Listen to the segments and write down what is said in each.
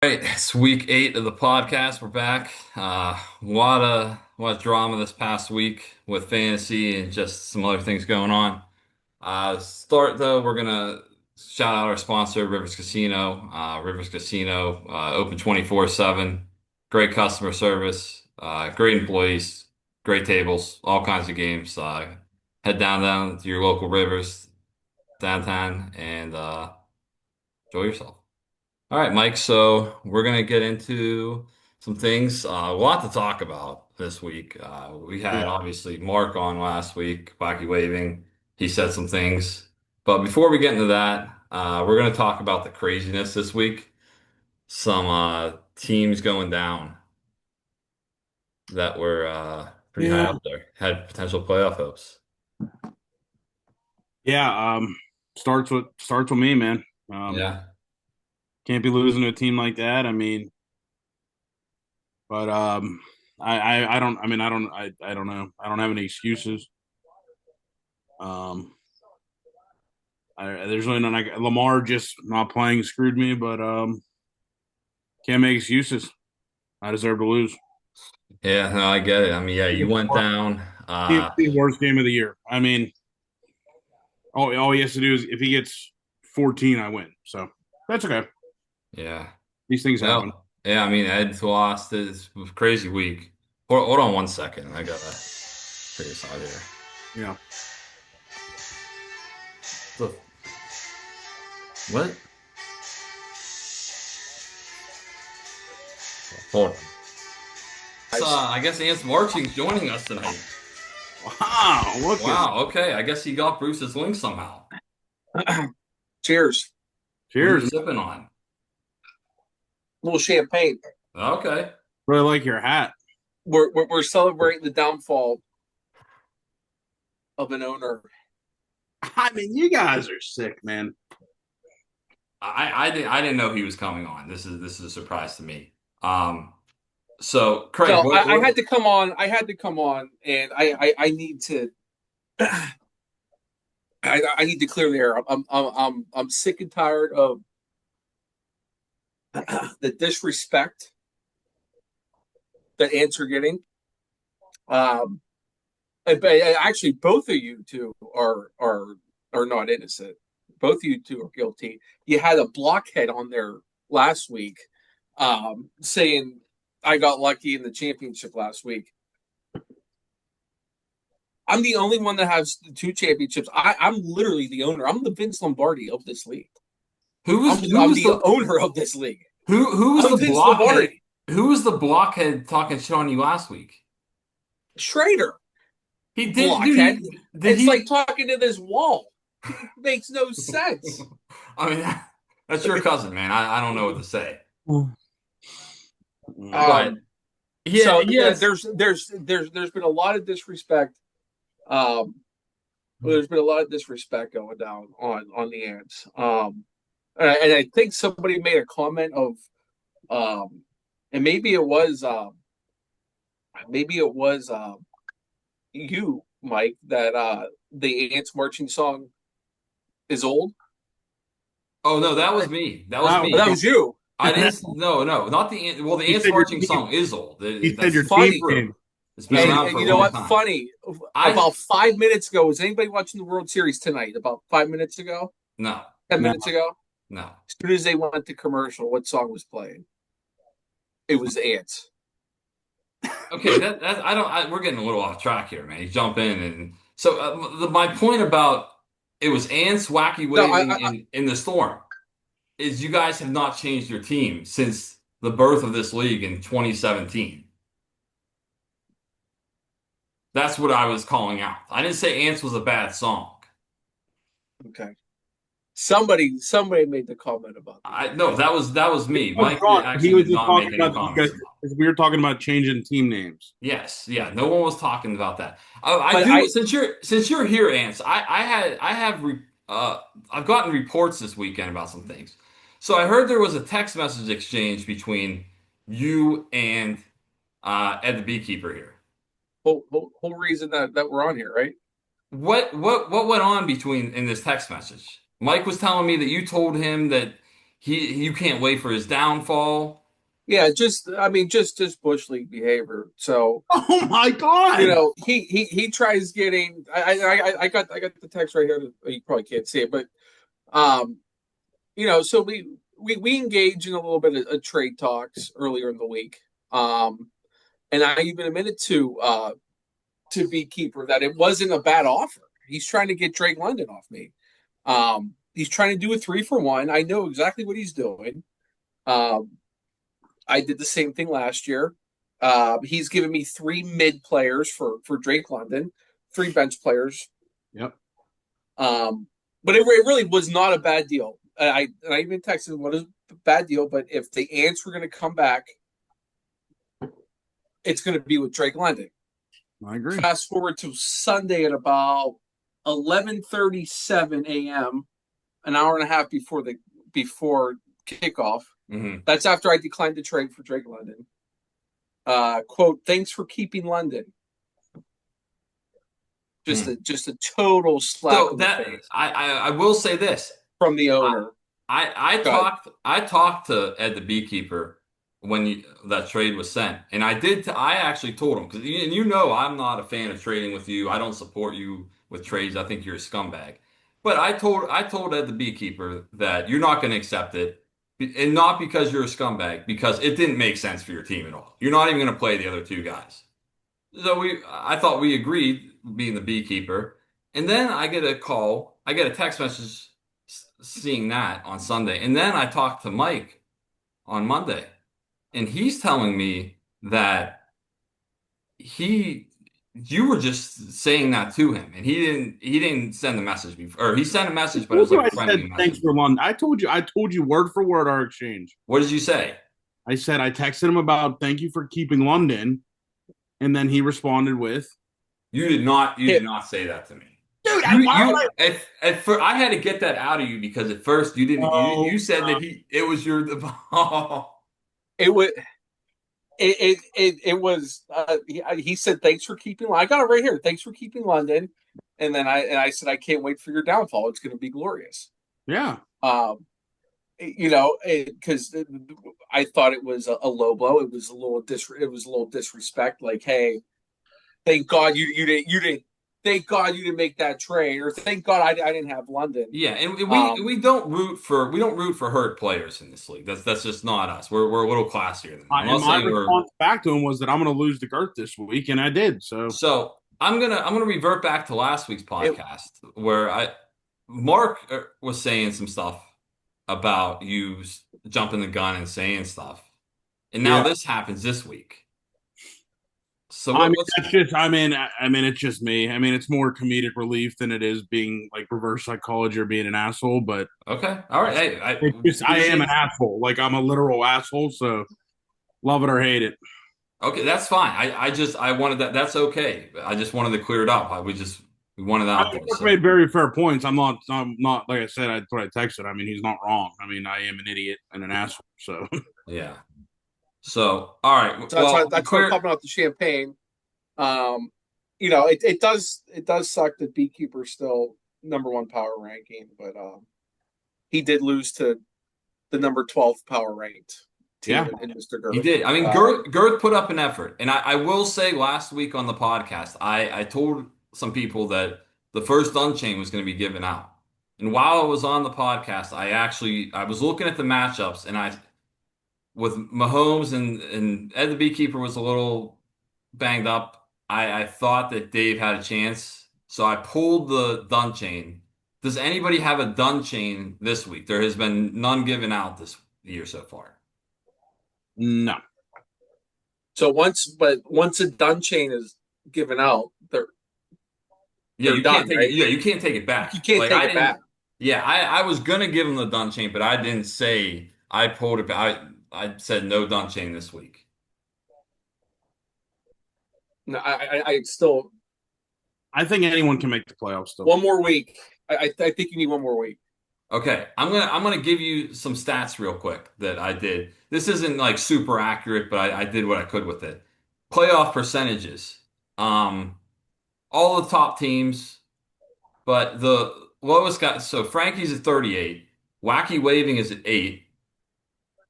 All right, it's week 8 of the podcast. We're back. A lot of drama this past week with fantasy and just some other things going on. Start though, we're gonna shout out our sponsor, Rivers Casino. Rivers Casino, open 24/7. Great customer service, great employees, great tables, all kinds of games. Head down to your local Rivers downtown and enjoy yourself. All right, Mike. So we're gonna get into some things. A lot to talk about this week. We Yeah. had obviously Mark on last week, wacky waving. He said some things, but before we get into that, we're gonna talk about the craziness this week. Some teams going down that were pretty high Yeah. up there, had potential playoff hopes. Yeah. Starts with me, man. Um, Yeah, can't be losing to a team like that. I mean, but I don't. I mean, I don't know. I don't have any excuses. Um, there's really none. Lamar just not playing screwed me, but can't make excuses. I deserve to lose. yeah. No, I get it. I mean, yeah, you went down. Can't be the worst game of the year. I mean, all he has to do is if he gets 14, I win. So that's okay. Yeah. These things happen. Well, yeah, I mean, Ed's lost. It's a crazy week. Hold on one second. I gotta figure this out here. Yeah. So, what? Hold on. I guess Ants Marching's joining us tonight. Wow. Look at Wow, okay. I guess he got Bruce's link somehow. Cheers. What are you cheers. sipping on? A little champagne. Okay. Really like your hat. We're celebrating the downfall of an owner. I mean, you guys are sick, man. I didn't know he was coming on. This is a surprise to me. So Craig, So what I what had to come on. I had to come on, and I need to. I need to clear the air. I'm sick and tired of the disrespect that ants are getting. Um, actually, both of you two are not innocent. Both of you two are guilty. You had a blockhead on there last week, saying I got lucky in the championship last week. I'm the only one that has the two championships. I'm literally the owner. I'm the Vince Lombardi of this league. who was who I'm was the the owner of this league. who was I'm the Vince blockhead? Lombardi. Who was the blockhead talking shit on you last week? Schrader, He did, dude. blockhead. Did It's like he? talking to this wall. It makes no sense. I mean, that's your cousin, man. I don't know what to say, but Um, yeah, so yes. there's been a lot of disrespect. Um, there's been a lot of disrespect going down on the ants. And I think somebody made a comment of, and maybe it was you, Mike, that the ants marching song is old. Oh no, that was me. That was Wow. Oh, that me. was you. I didn't. No, no, not the. Well, the He Ants said your marching team. song is old. He said That's your team Funny. name. true. It's He been said around your for And a you know long what? time. Funny. I About 5 minutes ago, was anybody watching the World Series tonight? About 5 minutes ago, no, 10 minutes no. ago. no. As soon as they went to commercial, what song was playing? It was Ants. Okay, that I don't. We're getting a little off track here, man. You jump in and so my point about it was Ants wacky No, waving in the storm is you guys have not changed your team since the birth of this league in 2017. That's what I was calling out. I didn't say Ants was a bad song. okay. Somebody made the comment about the I Ants. no, that was me. I was Mike wrong. He actually was did just not talking make any about you guys comments about. because we were talking about changing team names. Yes, yeah, no one was talking about that. I But do I since you're here, Ants. I've gotten reports this weekend about some things. So I heard there was a text message exchange between you and Ed the beekeeper here. whole reason that we're on here, right? What went on between in this text message? Mike was telling me that you told him that you can't wait for his downfall. Yeah, just bush league behavior. So Oh my God. he tries getting. I got the text right here. You probably can't see it, but um, so we engage in a little bit of trade talks earlier in the week. And I even admitted to Beekeeper that it wasn't a bad offer. He's trying to get Drake London off me. He's trying to do a 3-for-1. I know exactly what he's doing. Um, I did the same thing last year. He's given me 3 mid players for Drake London, 3 bench players. Yep. But it really was not a bad deal. I even texted him what is a bad deal, but if the Ants were going to come back, it's going to be with Drake London. I agree. Fast forward to Sunday at about 11:37 a.m., an hour and a half before kickoff. Mm-hmm. That's after I declined the trade for Drake London. Quote, thanks for keeping London. Just a total slap in the face I will say this from the owner. I talked to Ed the beekeeper when that trade was sent, and I actually told him because I'm not a fan of trading with you. I don't support you with trades. I think you're a scumbag. But I told Ed the beekeeper that you're not going to accept it, and not because you're a scumbag, because it didn't make sense for your team at all. You're not even going to play the other 2 guys. So I thought we agreed, being the beekeeper, and then I get a text message seeing that on Sunday, and then I talked to Mike on Monday, and he's telling me that you were just saying that to him, and he didn't send the message before, or he sent a message, but it was like a friendly Thanks message. for London. I told you word for word our exchange. What did you say? I said I texted him about thank you for keeping London, and then he responded with, You did not. You did not say that to me. dude, I had to get that out of you because at first you didn't. You said that it was your. It was it was he said thanks for keeping. I got it right here. Thanks for keeping London, and then I said I can't wait for your downfall. It's going to be glorious. yeah. Because I thought it was a low blow. It was a little disrespect. Like, hey, thank God you didn't. Thank God you didn't make that trade, or thank God I didn't have London. Yeah, and we don't root for hurt players in this league. That's just not us. We're a little classier than that. I'm not My saying we're. response back to him was that I'm going to lose to Gert this week, and I did. So I'm gonna revert back to last week's podcast where Mark was saying some stuff about you jumping the gun and saying stuff, and now this happens this week. So it's just me. I mean, it's more comedic relief than it is being like reverse psychology or being an asshole. But okay, all right. Hey, I am an asshole. Like I'm a literal asshole. So love it or hate it. Okay, that's fine. I wanted that. That's okay. I just wanted to clear it up. We wanted out there. Mark made very fair points. I'm not like I said. That's what I texted. I mean, he's not wrong. I mean, I am an idiot and an asshole. So yeah. So all right. So that's why I'm popping out the champagne. It does suck that Beekeeper's still #1 power ranking, but he did lose to the number 12 power ranked team in Mr. Girth. He did. I mean, Girth put up an effort, and I will say last week on the podcast, I told some people that the first Unchained was going to be given out, and while I was on the podcast, I was looking at the matchups, and with Mahomes and Ed the Beekeeper was a little banged up. I thought that Dave had a chance, so I pulled the Dun Chain. Does anybody have a Dun Chain this week? There has been none given out this year so far. no. So once a Dun Chain is given out, you done, can't take right? you can't take it back. You can't take it back. Yeah, I was gonna give him the Dun Chain, but I didn't say I pulled it back. I said no Dun Chain this week. No, I still. I think anyone can make the playoffs still. One more week. I think you need one more week. Okay, I'm gonna give you some stats real quick that I did. This isn't like super accurate, but I did what I could with it. Playoff percentages. All the top teams, but the lowest guy. So Frankie's at 38. Wacky Waving is at 8.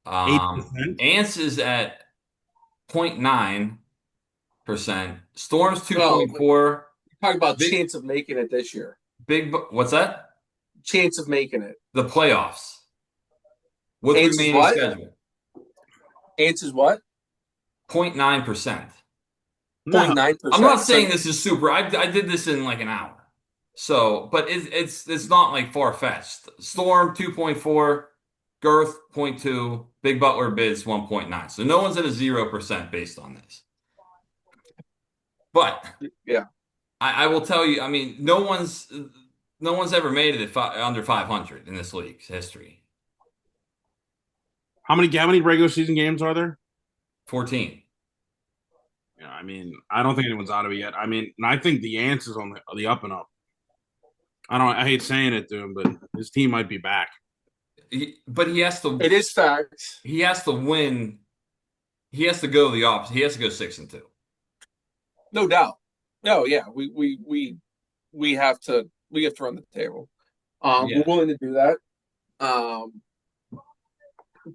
8%. Ants is at 0.9%. Storm's Oh, 2.4. talking about Big chance of making it this year. what's that? Chance of making it. The playoffs with Ants is remaining what? schedule. Ants is what? 0.9%. No. I'm not 0.9%. So saying this is super. I did this in like an hour. So, but it's not like far fetched. Storm 2.4, Girth 0.2, Big Butler bids 1.9. So no one's at a 0% based on this. But yeah. I will tell you, I mean, no one's ever made it at under 500 in this league's history. How many regular season games are there? 14. Yeah, I mean, I don't think anyone's out of it yet. I mean, and I think the Ants is on the up and up. I hate saying it to him, but his team might be back. But he has to. It is fact. He has to win. He has to go the opposite. He has to go 6-2. No doubt. No, yeah. We have to run the table. Yeah. We're willing to do that.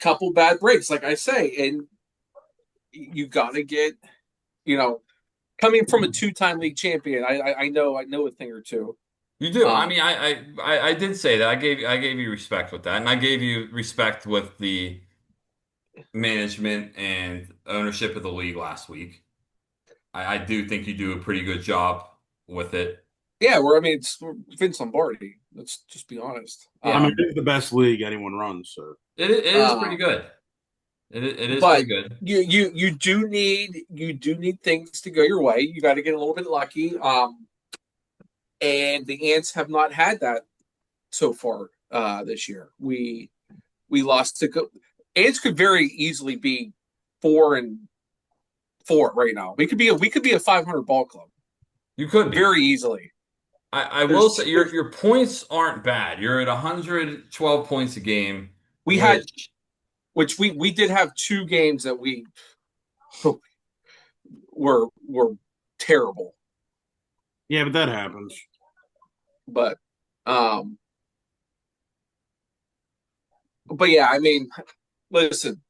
Couple bad breaks, like I say, and you gotta get, coming from a two-time league champion, I know a thing or two. You do. I mean, I did say that. I gave you respect with that, and I gave you respect with the management and ownership of the league last week. I do think you do a pretty good job with it. Yeah, it's Vince Lombardi. Let's just be honest. I mean, it's the best league anyone runs. So It is pretty good. It is but pretty good. you do need things to go your way. You got to get a little bit lucky. And the Ants have not had that so far this year. We lost to Ants could very easily be 4-4 right now. We could be a 500 ball club. You could be. Very easily. I will say your points aren't bad. You're at 112 points a game. We had, which we did have 2 games that we were terrible. yeah, but that happens. But yeah, I mean, listen,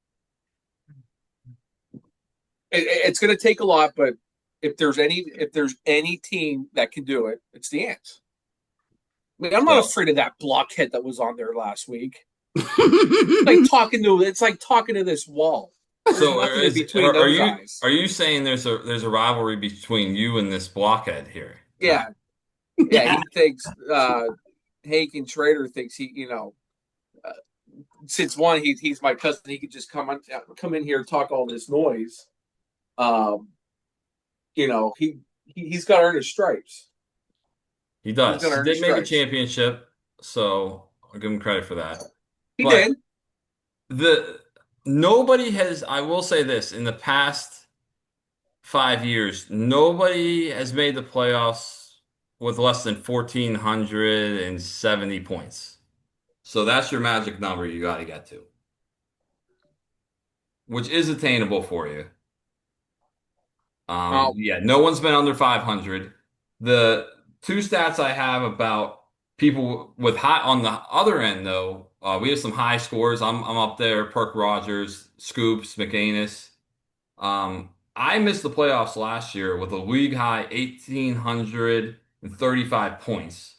it's going to take a lot, but if there's any team that can do it, it's the Ants. I mean, I'm not afraid of that blockhead that was on there last week. It's like talking to this wall. So Guys. Are you saying there's a rivalry between you and this blockhead here? Yeah. Yeah, he thinks Hank and Schrader thinks since he's my cousin, he could just come in here and talk all this noise. He's got to earn his stripes. He does. He did make a championship, so I'll give him credit for that. He did. Nobody has. I will say this: in the past 5 years, nobody has made the playoffs with less than 1,470 points. So that's your magic number you got to get to, which is attainable for you. Yeah, no one's been under 500. The 2 stats I have about people with high on the other end, though, we have some high scores. I'm up there. Perk Rogers, Scoops, McAnus. I missed the playoffs last year with a league high 1,835 points.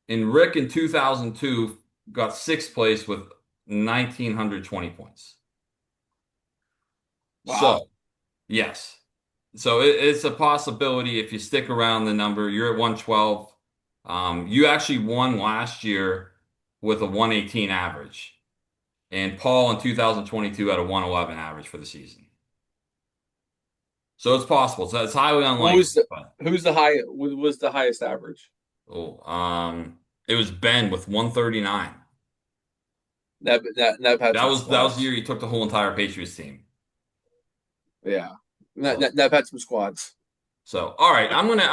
And Rick in 2002 got 6th place with 1,920 points. Wow. So, yes. So it's a possibility if you stick around the number. You're at 112. You actually won last year with a 118 average. And Paul in 2022 had a 111 average for the season. So it's possible. So it's highly unlikely. Who's the highest average? It was Ben with 139. That was the year he took the whole entire Patriots team. Yeah. That had some squads. So, all right, I'm gonna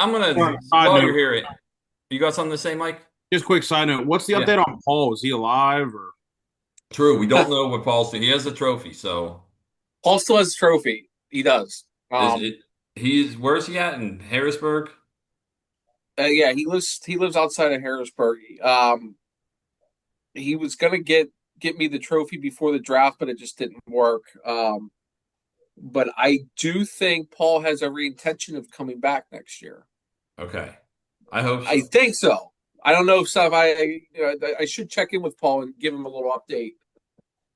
while you're here, you got something to say, Mike? Just quick side note. What's the update on Paul? Is he alive or? True, we don't know what Paul's doing. He has a trophy, so Paul still has a trophy. He does. Where's he at in Harrisburg? Yeah, he lives outside of Harrisburg. He was gonna get get me the trophy before the draft, but it just didn't work. But I do think Paul has every intention of coming back next year. Okay. I hope I so. think so. I don't know, Steph. I should check in with Paul and give him a little update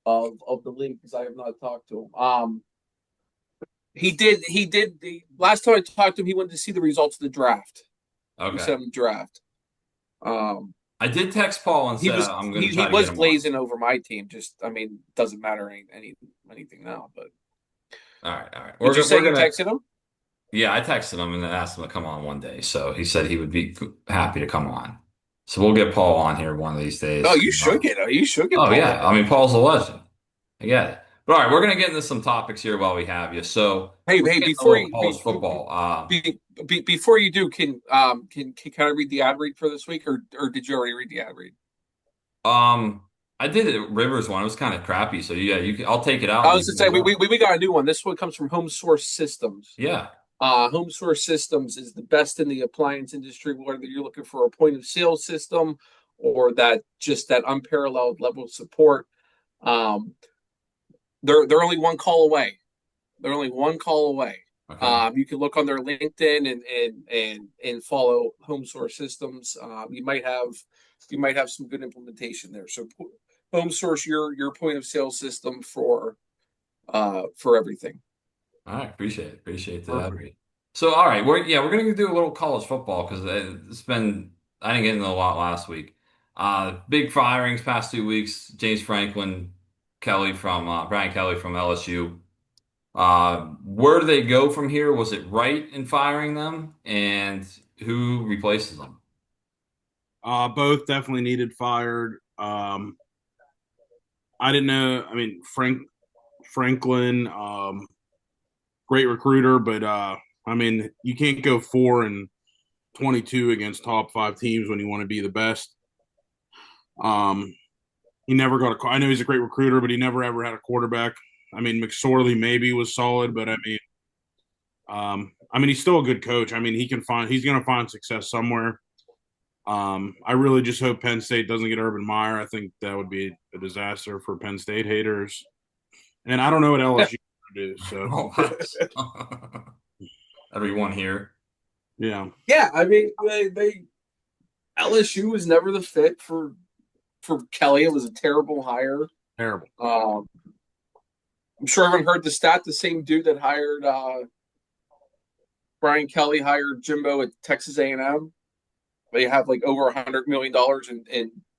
of the league because I have not talked to him. He did the last time I talked to him, he wanted to see the results of the draft. We Okay. sent him the draft. Um, I did text Paul and he said was I'm going he, to he try to get was him on. glazing over my team. Just I mean, doesn't matter anything now. But All right, all right. did you say We're you gonna. texted him? Yeah, I texted him and asked him to come on one day. So he said he would be happy to come on. So we'll get Paul on here one of these Oh, days. you should get Oh Paul yeah, on. I mean Paul's a legend. I get it. But all right, we're gonna get into some topics here while we have you. So Hey, let's hey, get into a before little you college football. before you do, can I read the ad read for this week, or did you already read the ad read? I did it Rivers one. It was kind of crappy. So yeah, I'll take it out I and you was can to say move on. we got a new one. This one comes from Home Source Systems. Yeah. Home Source Systems is the best in the appliance industry, whether you're looking for a point of sale system or that unparalleled level of support. Um, they're only one call away. They're only one call away. Okay. You can look on their LinkedIn and follow Home Source Systems. You might have some good implementation there. So Home Source, your point of sale system for everything. All right, appreciate it. Appreciate the Perfect. update. So, all right, we're gonna do a little college football because it's been I didn't get into a lot last week. Big firings past 2 weeks. James Franklin, Kelly from Brian Kelly from LSU. Where do they go from here? Was it right in firing them, and who replaces them? Both definitely needed fired. I didn't know. I mean, Franklin, great recruiter, but I mean, you can't go 4-22 against top five teams when you want to be the best. Um, he never got a. I know he's a great recruiter, but he never ever had a quarterback. I mean, McSorley maybe was solid, but I mean, he's still a good coach. I mean, he's going to find success somewhere. I really just hope Penn State doesn't get Urban Meyer. I think that would be a disaster for Penn State haters. And I don't know what LSU is going to do. So, Oh, that's everyone here. yeah. Yeah, I mean they LSU was never the fit for Kelly. It was a terrible hire. Terrible. I'm sure everyone heard the stat. The same dude that hired Brian Kelly hired Jimbo at Texas A&M. They have like over $100 million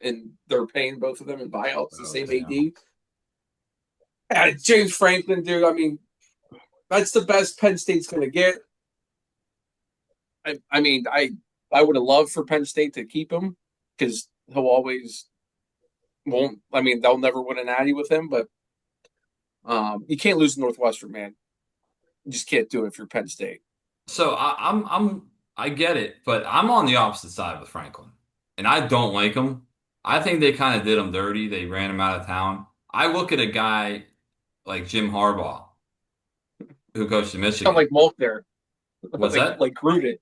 in they're paying both of them in buyouts. The Oh, same damn. AD. And James Franklin, dude. I mean, that's the best Penn State's going to get. I mean, I would have loved for Penn State to keep him because he'll always won't. I mean, they'll never win an Natty with him, but you can't lose to Northwestern, man. You just can't do it if you're Penn State. So I get it, but I'm on the opposite side with Franklin, and I don't like him. I think they kind of did him dirty. They ran him out of town. I look at a guy like Jim Harbaugh, who coached in Sound Michigan. like Mulk there, What's that? like rooted.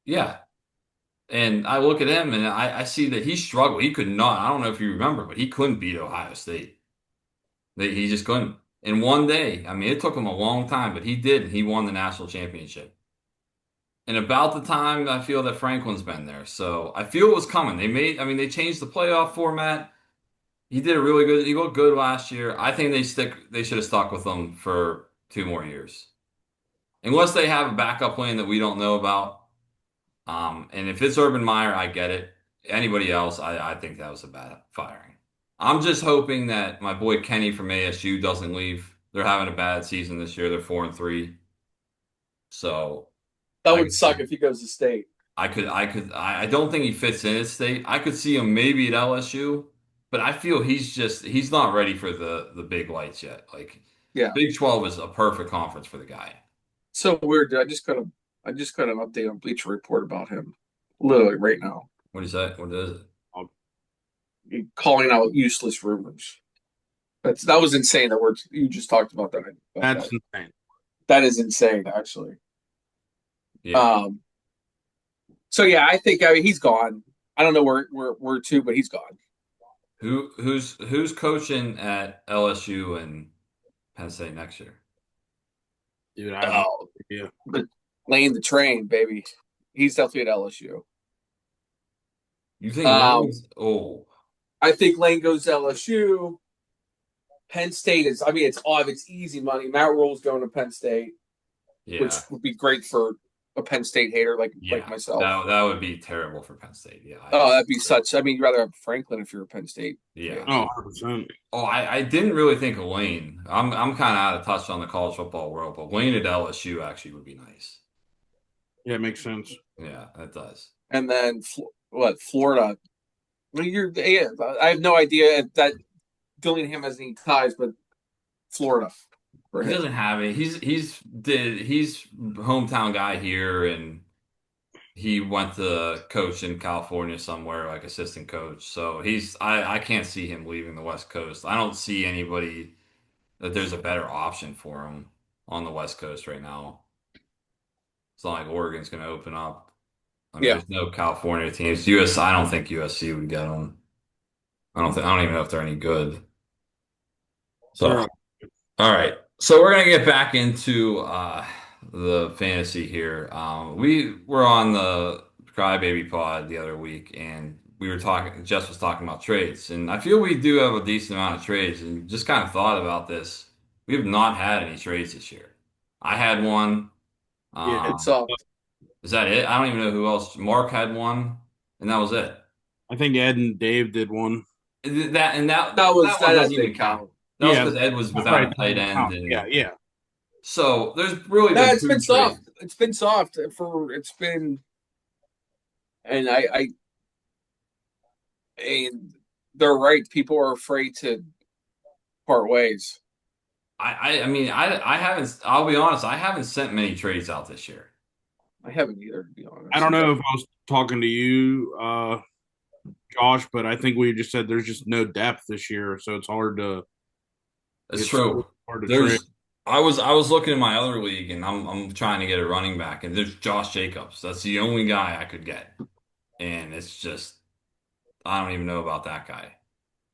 Yeah. And I look at him and I see that he struggled. He could not. I don't know if you remember, but he couldn't beat Ohio State. He just couldn't. In one day, I mean, it took him a long time, but he did. He won the national championship. And about the time I feel that Franklin's been there. So I feel it was coming. They changed the playoff format. He did a really good, he looked good last year. I think they should have stuck with him for 2 more years. Unless they have a backup plan that we don't know about. And if it's Urban Meyer, I get it. Anybody else, I think that was a bad firing. I'm just hoping that my boy Kenny from ASU doesn't leave. They're having a bad season this year. They're 4-3. So That I would suck if he goes to State. I don't think he fits in at State. I could see him maybe at LSU, but I feel he's not ready for the big lights yet. Like Yeah, Big 12 is a perfect conference for the guy. so weird. I just got an update on Bleacher Report about him, literally right now. What is that? What is it? Calling out useless rumors. That was insane. That word you just talked about that. That's insane. That is insane, actually. Yeah. So yeah, I mean he's gone. I don't know where to, but he's gone. Who's coaching at LSU and Penn State next year? Dude, I have no Oh, idea. but laying the train, baby. He's definitely at LSU. You think Um, Lane's? Oh, I think Lane goes to LSU. Penn State is, I mean, it's easy money. Matt Rule's going to Penn State, which yeah, would be great for a Penn State hater like yeah. myself. That would be terrible for Penn State. Yeah, Oh, that'd be such. I mean, you'd rather have Franklin if you're a Penn State yeah. fan. Oh, 100%. Oh, I didn't really think of Lane. I'm kind of out of touch on the college football world, but Lane at LSU actually would be nice. Yeah, it makes sense. Yeah, that does. And then Florida? Well, yeah, I have no idea if that Dillingham has any ties, but Florida for He him. doesn't have it. He's hometown guy here, and he went to coach in California somewhere, like assistant coach. So I can't see him leaving the West Coast. I don't see anybody that there's a better option for him on the West Coast right now. It's not like Oregon's going to open up. I mean, Yeah, there's no California teams. I don't think USC would get them. I don't even know if they're any good. So, They're all right. So we're gonna get back into the fantasy here. We were on the Crybaby Pod the other week, and we were talking. Jess was talking about trades, and I feel we do have a decent amount of trades. And just kind of thought about this. We have not had any trades this year. I had one. yeah. it's Um, is that it? I don't even know who else. Mark had one, and that was it. I think Ed and Dave did one. That one that doesn't even didn't count. count. That was Yeah, because Ed was that's without right. a tight end, Yeah, and yeah. so there's really No, been it's been two trades. soft. It's been soft for it's been, and and they're right. People are afraid to part ways. I mean I haven't. I'll be honest. I haven't sent many trades out this year. I haven't either, to be I honest. don't know if I was talking to you, Josh, but I think we just said there's just no depth this year, so it's hard to It's it's true. hard to trade. There's. I was looking in my other league, and I'm trying to get a running back, and there's Josh Jacobs. That's the only guy I could get, and it's just I don't even know about that guy.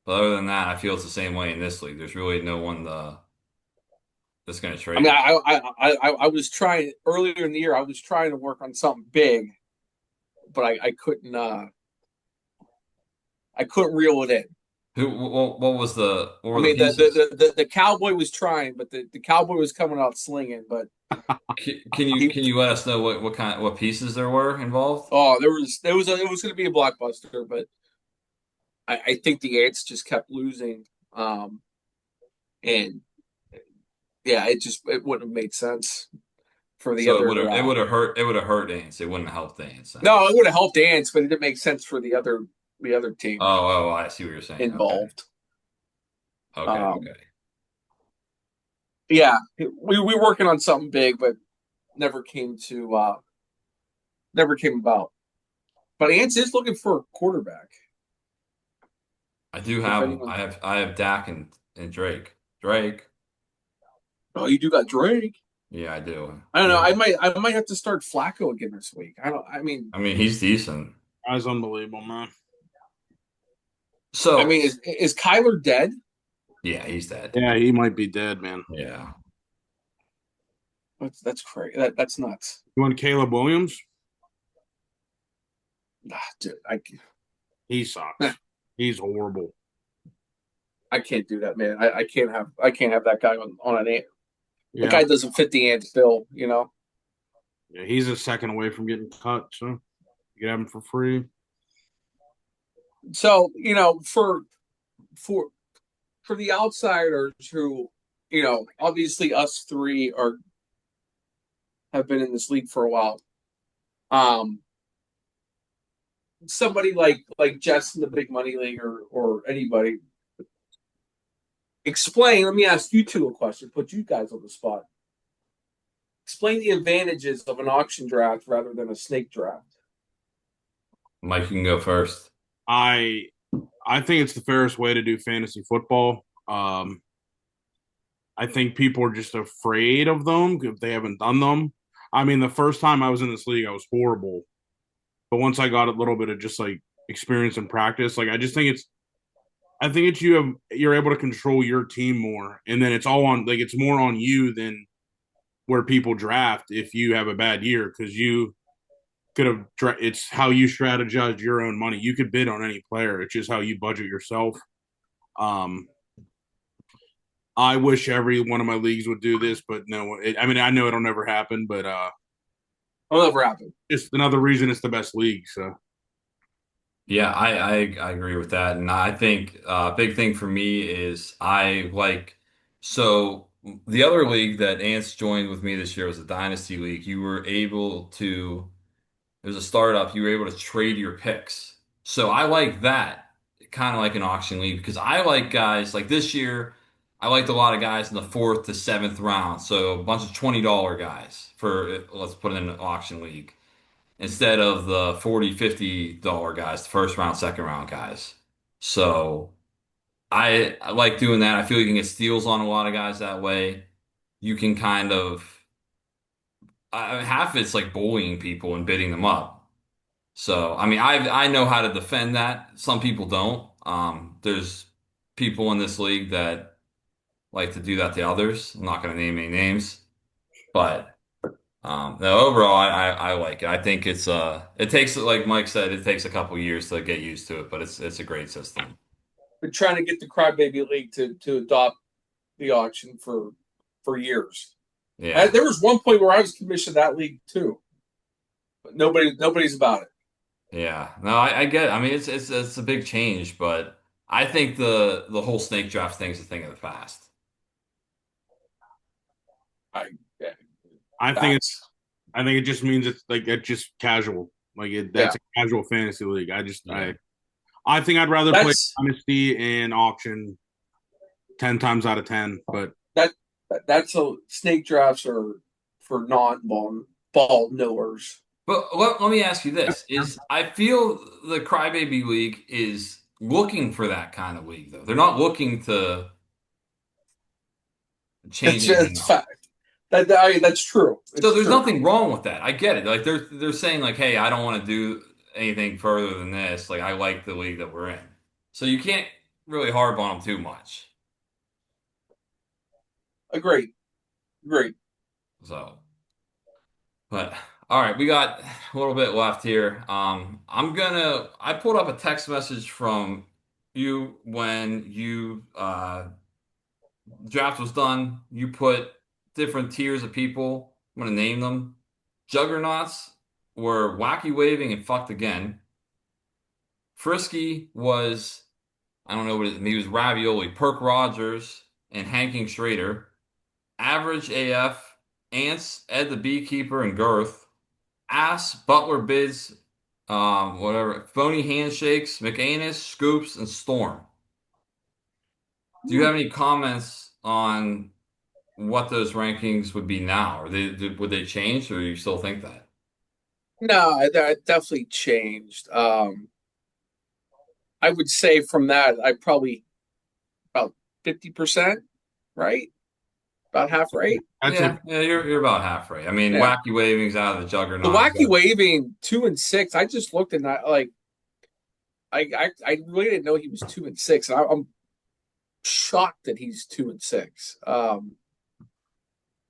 But other than that, I feel it's the same way in this league. There's really no one that's going to I trade mean, me. I was trying earlier in the year. I was trying to work on something big, but I couldn't. I couldn't reel it in. What was what I were the mean, pieces? the cowboy was trying, but the cowboy was coming out slinging. But he, Can you let us know what pieces there were involved? oh, it was going to be a blockbuster, but I think the ants just kept losing. And yeah, it wouldn't have made sense for the So other. it would have hurt Ants. It wouldn't have helped Ants then. No, it would have helped ants, but it didn't make sense for the other team I see what you're saying. Okay. involved. Okay. Yeah, we were working on something big, but never came to never came about. But ants is looking for a quarterback. I do If have them. anyone, I have Dak and Drake. Drake. oh, you do got Drake. Yeah, I do. I don't know. Yeah. I might have to start Flacco again this week. I don't. I mean, he's decent. That's unbelievable, man. I So mean, is Kyler dead? yeah, he's dead. Yeah, he might be dead, man. Yeah. That's crazy. That's nuts. You want Caleb Williams? Dude, He sucks. He's horrible. I can't do that, man. I can't have that guy on an ant. That Yeah, guy doesn't fit the ant bill, you know. yeah, he's a second away from getting cut, so you can have him for free. So you know, for for the outsiders who, you know, obviously us three are have been in this league for a while. Um, somebody like Jess in the big money league or anybody explain. Let me ask you two a question. Put you guys on the spot. Explain the advantages of an auction draft rather than a snake draft. Mike, you can go first. I I think it's the fairest way to do fantasy football. I think people are just afraid of them if they haven't done them. I mean, the first time I was in this league, I was horrible, but once I got a little bit of just like experience and practice, like I just think it's I think you're able to control your team more, and then it's all on like it's more on you than where people draft if you have a bad year because you could have. It's how you strategize your own money. You could bid on any player. It's just how you budget yourself. Um, I wish every one of my leagues would do this, but no. I mean, I know it'll never happen, but Will never happen. it's another reason it's the best league. So Yeah, I agree with that. And I think a big thing for me is so the other league that Ants joined with me this year was a Dynasty League. You were able to, it was a startup, you were able to trade your picks. So I like that, kind of like an auction league, because I like guys like this year, I liked a lot of guys in the fourth to seventh round. So a bunch of $20 guys for, let's put it in an auction league instead of the 40, $50 guys, the first round, second round guys. So I like doing that. I feel you can get steals on a lot of guys that way. You can kind of, half of it's like bullying people and bidding them up. So, I mean, I know how to defend that. Some people don't. There's people in this league that like to do that to others. I'm not going to name any names, but no, overall, I like it. I think it takes, like Mike said, it takes a couple years to get used to it, but it's a great system. Been trying to get the Crybaby League to adopt the auction for years. Yeah, There was one point where I was commissioned that league too, but nobody's about it. yeah. No, I get it. I mean, it's a big change, but I think the whole snake draft thing is a thing of the past. I yeah, I think it's facts. I think it just means it's like it's just casual. Yeah, That's a casual fantasy league. Yeah. I think I'd rather play that's Dynasty and auction 10 times out of 10. But that that's a snake drafts are for non ball knowers. But let me ask you this: is I feel the Crybaby League is looking for that kind of league, though. They're not looking to change That's anything just up. fact. That's true. So It's there's true. nothing wrong with that. I get it. Like they're saying like, hey, I don't want to do anything further than this. Like I like the league that we're in. So you can't really harp on them too much. Agreed. Agreed. So, but all right, we got a little bit left here. I pulled up a text message from you when you draft was done. You put different tiers of people. I'm gonna name them. Juggernauts were wacky waving and fucked again. Frisky was, I don't know what he was, Ravioli, Perk Rogers, and Hanking Schrader. Average AF, Ants, Ed the Beekeeper, and Girth. Ass, Butler Bids, whatever. Phony Handshakes, McAnus, Scoops, and Storm. Do you have any comments on what those rankings would be now? Would they change, or do you still think that? No, that definitely changed. I would say from that, I probably about 50%, right? About half right. that's it. Yeah, you're about half right. I mean, Yeah. Wacky Waving's out of the The Juggernaut. wacky waving 2 and 6. I just looked at that like I really didn't know he was 2 and 6. I'm shocked that he's 2 and 6.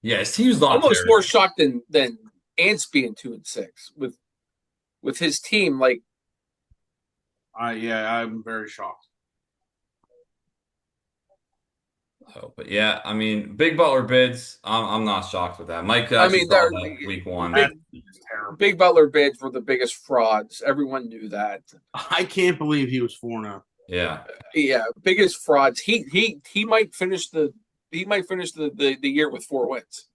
Yeah, his team's not Almost terrible. more shocked than Ants being 2 and 6 with his team. Like I'm very shocked. Oh, but yeah, I mean, Big Butler bids. I'm not shocked with that. Mike I actually mean, called they're that week one. That's big terrible. big Butler bids were the biggest frauds. Everyone knew that. I can't believe he was 4-0. Yeah, Yeah, biggest frauds. He might finish the year with 4 wins.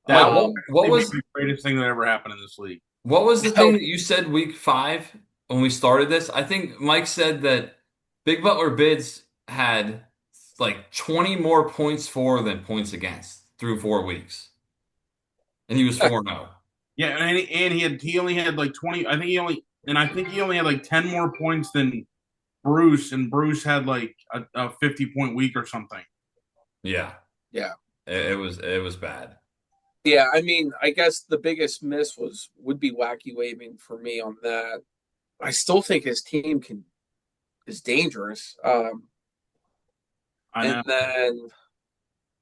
That what may be was the greatest thing that ever happened in this league. what was the thing that you said week five when we started this? I think Mike said that Big Butler bids had like 20 more points for than points against through 4 weeks, and he was 4-0. Yeah, and he only had like 20. I think he only had like 10 more points than Bruce, and Bruce had like a 50-point week or something. Yeah, Yeah. it was bad. Yeah, I mean, I guess the biggest miss would be wacky waving for me on that. I still think his team is dangerous. I And know. then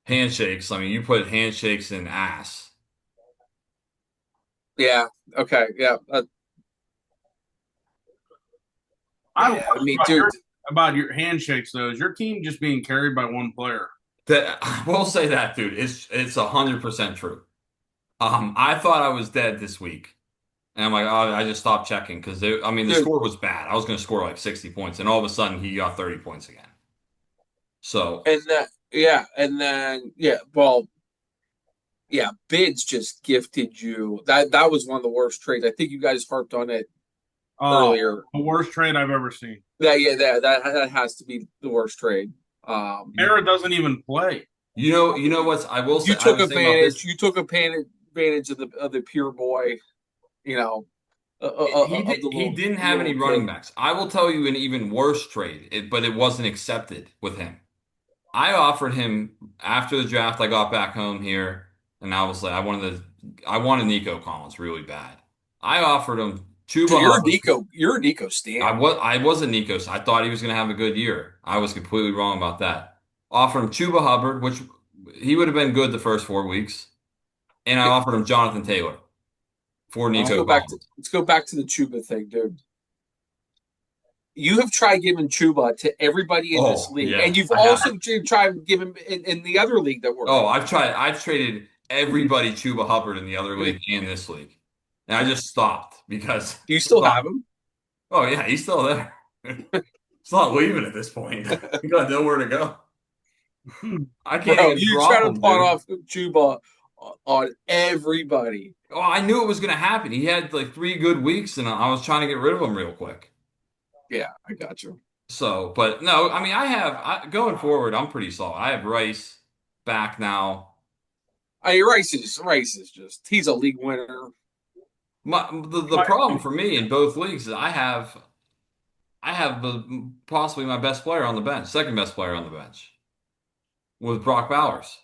Handshakes. I mean, you put handshakes in ass. yeah, okay, yeah, I have a yeah. I question mean, dude, about your handshakes though. Is your team just being carried by one player? That I will say that, dude. It's 100% true. I thought I was dead this week, and I'm like, oh, I just stopped checking because I mean, the dude, score was bad. I was going to score like 60 points, and all of a sudden he got 30 points again. So and that yeah, and then yeah, well, yeah, bids just gifted you that. That was one of the worst trades. I think you guys harped on it Oh, earlier. the worst trade I've ever seen. That has to be the worst trade. you Era doesn't even play. you know what's I will say You I took was thinking about this. advantage. You took advantage of the pure boy. You know, of the He didn't have little any running kid. backs. I will tell you an even worse trade, but it wasn't accepted with him. I offered him after the draft. I got back home here, and I was like, I wanted Nico Collins really bad. I offered him Dude, Chuba Hubbard. You're a Nico Stan. I was a Nico. So I thought he was going to have a good year. I was completely wrong about that. Offered him Chuba Hubbard, which he would have been good the first 4 weeks, and I Okay, offered him Jonathan Taylor for Nico Collins. let's go back to the Chuba thing, dude. You have tried giving Chuba to everybody in this Oh league, yeah, and you've I have. also tried to give him in the other league that we're Oh, in. I've tried. I've traded everybody Chuba Hubbard in the other league and this league, and I just stopped because Do you I still thought, have him? oh yeah, he's still there. He's not leaving at this point. He got nowhere to go. I can't Bro, even you drop try to him, pawn dude. off Chuba on everybody. Oh, I knew it was going to happen. He had like 3 good weeks, and I was trying to get rid of him real quick. Yeah, I got you. So, but no, I mean, going forward, I'm pretty solid. I have Rice back now. Rice is just he's a league winner. The problem for me in both leagues is I have possibly my best player on the bench, second best player on the bench with Brock Bowers.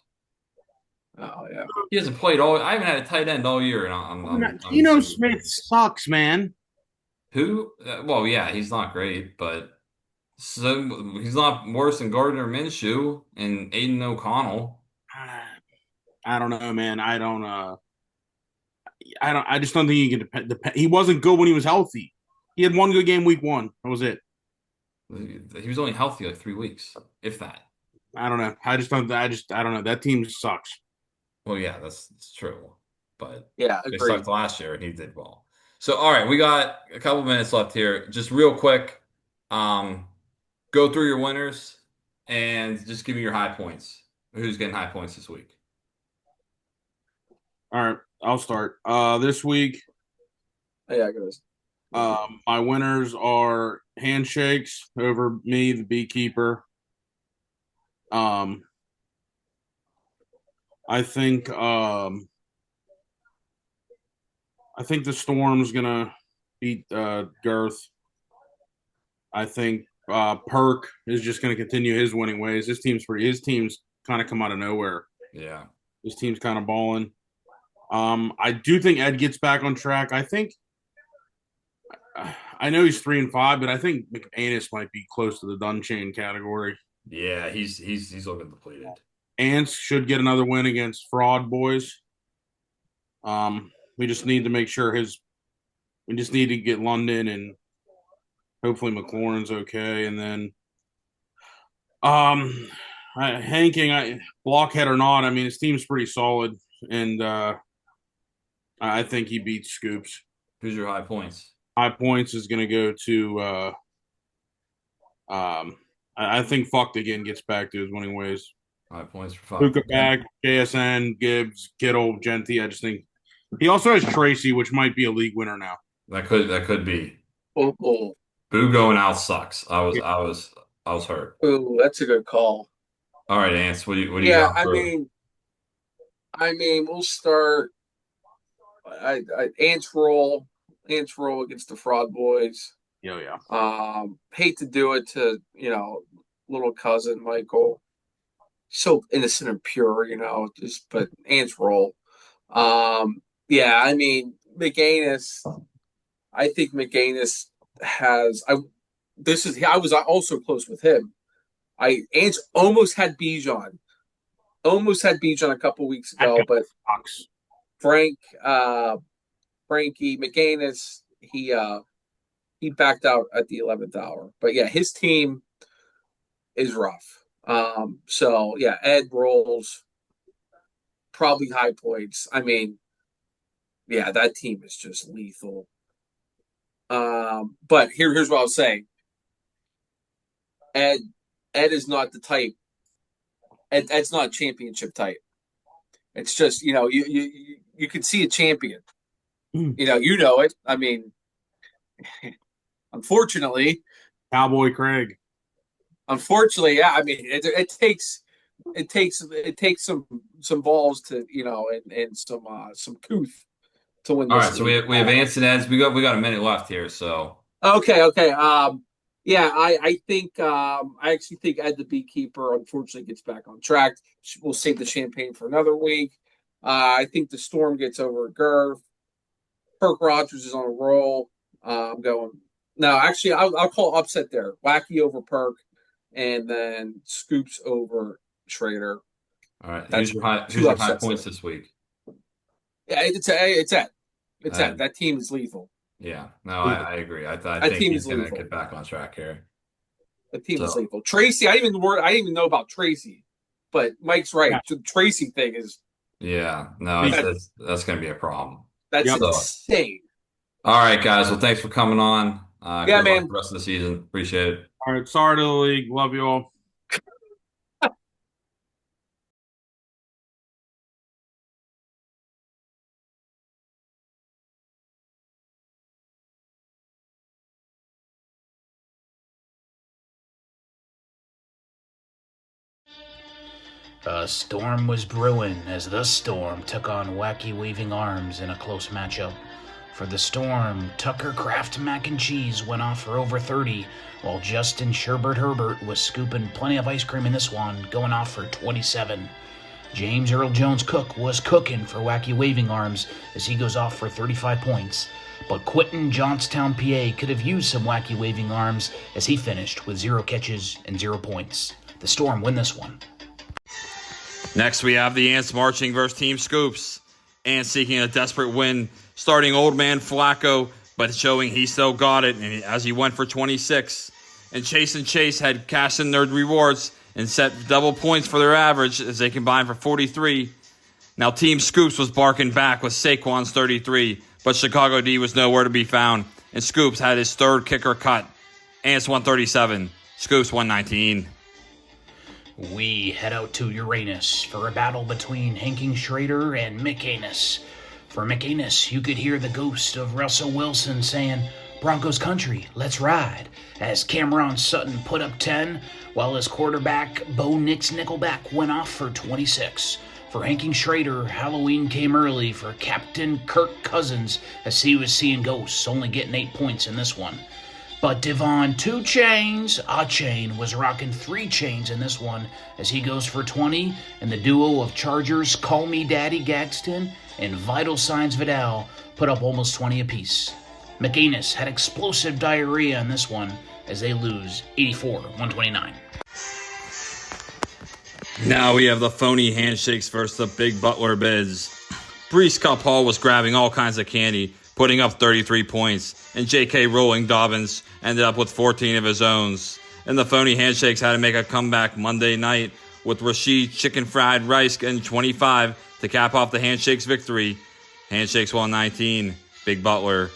Oh yeah. He hasn't played all. I haven't had a tight end all year, and I'm Geno super Smith sucks, man. who? Well, yeah, he's not great, but he's not worse than Gardner Minshew and Aiden O'Connell. I don't know, man. I just don't think he can depend. He wasn't good when he was healthy. He had one good game week one. That was it. He was only healthy like 3 weeks, if that. I don't know. I don't know. That team sucks. Well, yeah, that's true, but Yeah, they agreed. sucked last year, and he did well. So, all right, we got a couple minutes left here. Just real quick, um, go through your winners and just give me your high points. Who's getting high points this week? All right, I'll start. This week, Yeah, it goes. my winners are handshakes over me, the beekeeper. Um, I think um, I think the Storm's gonna beat Girth. I think Perk is just gonna continue his winning ways. His team's kind of come out of nowhere. Yeah, His team's kind of balling. I do think Ed gets back on track. I know he's 3-5, but I think McAnus might be close to the done chain category. yeah, he's looking depleted. Ants should get another win against Fraud Boys. We just need to make sure we just need to get London and hopefully McLaurin's okay. And then, um, Blockhead or not, I mean, his team's pretty solid. And, I think he beats Scoops. Who's your high points? High points is going to go to, I think Fucked again gets back to his winning ways. High points for 5. Luca back, JSN, Gibbs, Kittle, Genty. I just think he also has Tracy, which might be a league winner now. That could be. Oh, oh, Boo going out sucks. I was hurt. oh, that's a good call. All right, Ants, what do you Yeah, got for? I mean, we'll start. Ants roll against the Fraud Boys. Yeah, yeah. Hate to do it to little cousin Michael. So innocent and pure, just but ants roll. Yeah, I mean McAnus. I think McAnus has. I I was also close with him. Ants almost had Bijan. Almost had Bijan a couple weeks That ago, guy but sucks. Frankie McAnus, he backed out at the 11th hour. But yeah, his team is rough. So yeah, Ed rolls probably high points. I mean, yeah, that team is just lethal. But here's what I'll say. Ed is not the type. Ed's not championship type. It's just, you can see a champion. You know it. I mean, unfortunately, Cowboy Craig. yeah. I mean, it takes some balls to and some couth to win All this right, so league. we have Ants and Eds. We got a minute left here, so Okay. Yeah, I think I actually think Ed the Beekeeper unfortunately gets back on track. We'll save the champagne for another week. I think the Storm gets over Gerv. Perk Rogers is on a roll. I'm going. No, actually, I'll call upset there. Wacky over Perk, and then Scoops over Schrader. all right. That's Who's two your high upsets points there. this week? Yeah, it's Ed. It's Uh, Ed. That team is lethal. yeah, no, I agree. I That think team he's is gonna lethal. get back on track here. The team is So, lethal. Tracy, I didn't even know about Tracy, but Mike's right. Yeah. The Tracy thing is yeah, no, that's gonna be a problem. that's Yep. insane. All right, guys. Well, thanks for coming on. Yeah, Good luck man. the rest of the season. Appreciate it. All right, sorry to the league. Love you all. A storm was brewing as the Storm took on Wacky Waving Arms in a close matchup. For the Storm, Tucker Kraft Mac and Cheese went off for over 30, while Justin Sherbert Herbert was scooping plenty of ice cream in this one, going off for 27. James Earl Jones Cook was cooking for Wacky Waving Arms as he goes off for 35 points. But Quentin Johnstown, PA could have used some Wacky Waving Arms as he finished with 0 catches and 0 points. The Storm win this one. Next, we have the Ants marching versus Team Scoops. Ants seeking a desperate win, starting old man Flacco, but showing he still got it as he went for 26. And Chase had cashed in their rewards and set double points for their average as they combined for 43. Now, Team Scoops was barking back with Saquon's 33, but Chicago D was nowhere to be found, and Scoops had his third kicker cut. Ants 137, Scoops 119. We head out to Uranus for a battle between Hanking Schrader and McAnus. For McAnus, you could hear the ghost of Russell Wilson saying, "Broncos country, let's ride," as Cameron Sutton put up 10, while his quarterback, Bo Nix Nickelback, went off for 26. For Hanking Schrader, Halloween came early for Captain Kirk Cousins as he was seeing ghosts, only getting 8 points in this one. But Devon 2 chains, a chain, was rocking 3 chains in this one as he goes for 20, and the duo of Chargers Call Me Daddy Gadsden and Vital Signs Vidal put up almost 20 apiece. McAnus had explosive diarrhea in this one as they lose 84-129. Now we have the phony handshakes versus the big Butler bids. Brees Cup Hall was grabbing all kinds of candy, putting up 33 points, and J.K. Rolling Dobbins ended up with 14 of his own. And the phony handshakes had to make a comeback Monday night with Rashid Chicken Fried Rice getting 25 to cap off the handshakes victory. Handshakes 119, Big Butler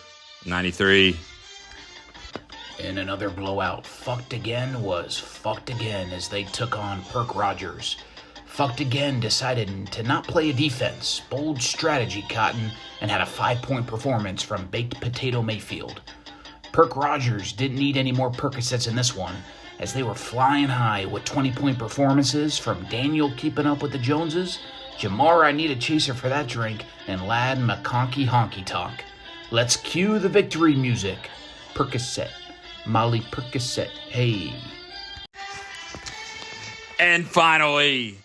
93. In another blowout, Fucked Again was fucked again as they took on Perk Rogers. Fucked Again decided to not play a defense, bold strategy Cotton, and had a 5-point performance from Baked Potato Mayfield. Perk Rogers didn't need any more Percocets in this one, as they were flying high with 20-point performances from Daniel keeping up with the Joneses, Jamar I need a chaser for that drink, and Lad McConkey Honky Tonk. Let's cue the victory music. Percocet. Molly Percocet. Hey. And finally,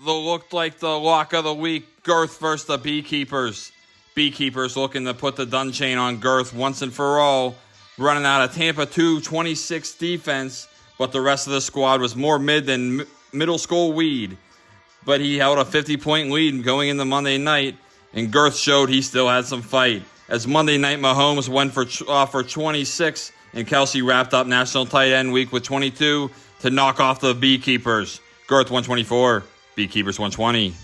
looked like the lock of the week, Girth versus the Beekeepers. Beekeepers looking to put the dun chain on Girth once and for all. running out of Tampa 226 defense, but the rest of the squad was more mid than middle school weed. But he held a 50-point lead going into Monday night, and Girth showed he still had some fight. As Monday night Mahomes went for 26, and Kelsey wrapped up National Tight End Week with 22 to knock off the Beekeepers. Girth 124, Beekeepers 120.